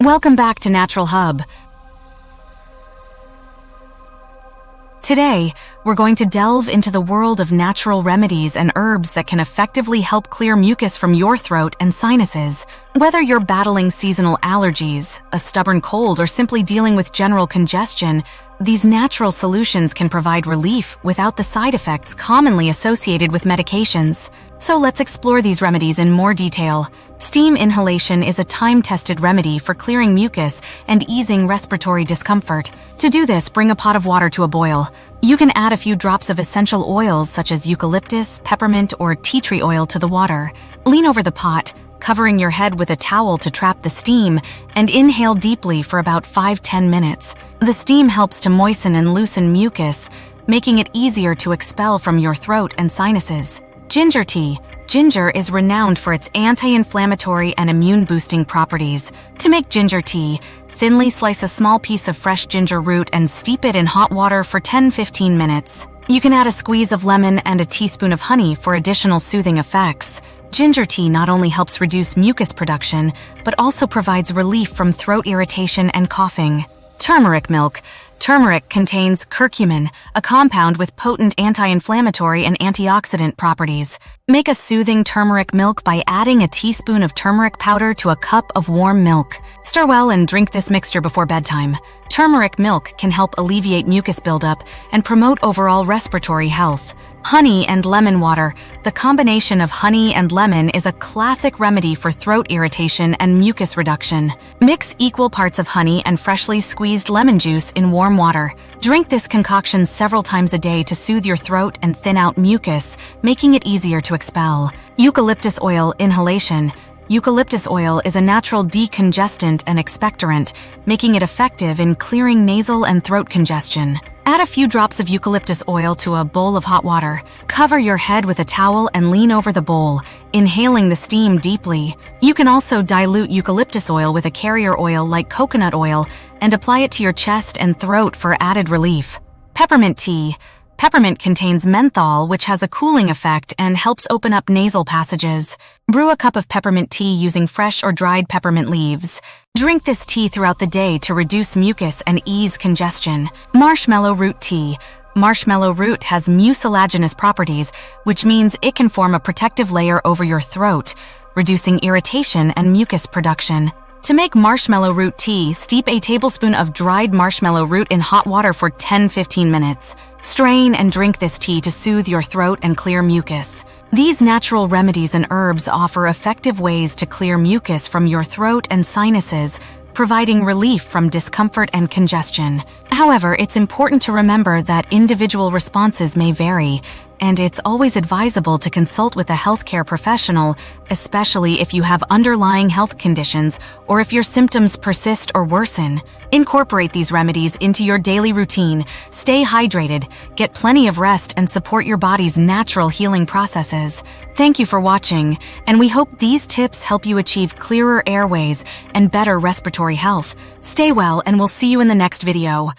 Welcome back to Naturalhub. Today, we're going to delve into the world of natural remedies and herbs that can effectively help clear mucus from your throat and sinuses. Whether you're battling seasonal allergies, a stubborn cold, or simply dealing with general congestion, these natural solutions can provide relief without the side effects commonly associated with medications. So let's explore these remedies in more detail. Steam inhalation is a time-tested remedy for clearing mucus and easing respiratory discomfort. To do this, bring a pot of water to a boil. You can add a few drops of essential oils such as eucalyptus, peppermint, or tea tree oil to the water. Lean over the pot, covering your head with a towel to trap the steam, and inhale deeply for about 5-10 minutes. The steam helps to moisten and loosen mucus, making it easier to expel from your throat and sinuses. Ginger tea. Ginger is renowned for its anti-inflammatory and immune-boosting properties. To make ginger tea, thinly slice a small piece of fresh ginger root and steep it in hot water for 10-15 minutes. You can add a squeeze of lemon and a teaspoon of honey for additional soothing effects. Ginger tea not only helps reduce mucus production, but also provides relief from throat irritation and coughing. Turmeric milk. Turmeric contains curcumin, a compound with potent anti-inflammatory and antioxidant properties. Make a soothing turmeric milk by adding a teaspoon of turmeric powder to a cup of warm milk. Stir well and drink this mixture before bedtime. Turmeric milk can help alleviate mucus buildup and promote overall respiratory health. Honey and lemon water. The combination of honey and lemon is a classic remedy for throat irritation and mucus reduction. Mix equal parts of honey and freshly squeezed lemon juice in warm water. Drink this concoction several times a day to soothe your throat and thin out mucus, making it easier to expel. Eucalyptus oil inhalation. Eucalyptus oil is a natural decongestant and expectorant, making it effective in clearing nasal and throat congestion. Add a few drops of eucalyptus oil to a bowl of hot water. Cover your head with a towel and lean over the bowl, inhaling the steam deeply. You can also dilute eucalyptus oil with a carrier oil like coconut oil and apply it to your chest and throat for added relief. Peppermint tea. Peppermint contains menthol, which has a cooling effect and helps open up nasal passages. Brew a cup of peppermint tea using fresh or dried peppermint leaves. Drink this tea throughout the day to reduce mucus and ease congestion. Marshmallow root tea. Marshmallow root has mucilaginous properties, which means it can form a protective layer over your throat, reducing irritation and mucus production. To make marshmallow root tea, steep a tablespoon of dried marshmallow root in hot water for 10-15 minutes. Strain and drink this tea to soothe your throat and clear mucus. These natural remedies and herbs offer effective ways to clear mucus from your throat and sinuses, providing relief from discomfort and congestion. However, it's important to remember that individual responses may vary, and it's always advisable to consult with a healthcare professional, especially if you have underlying health conditions or if your symptoms persist or worsen. Incorporate these remedies into your daily routine, stay hydrated, get plenty of rest, and support your body's natural healing processes. Thank you for watching, and we hope these tips help you achieve clearer airways and better respiratory health. Stay well, and we'll see you in the next video.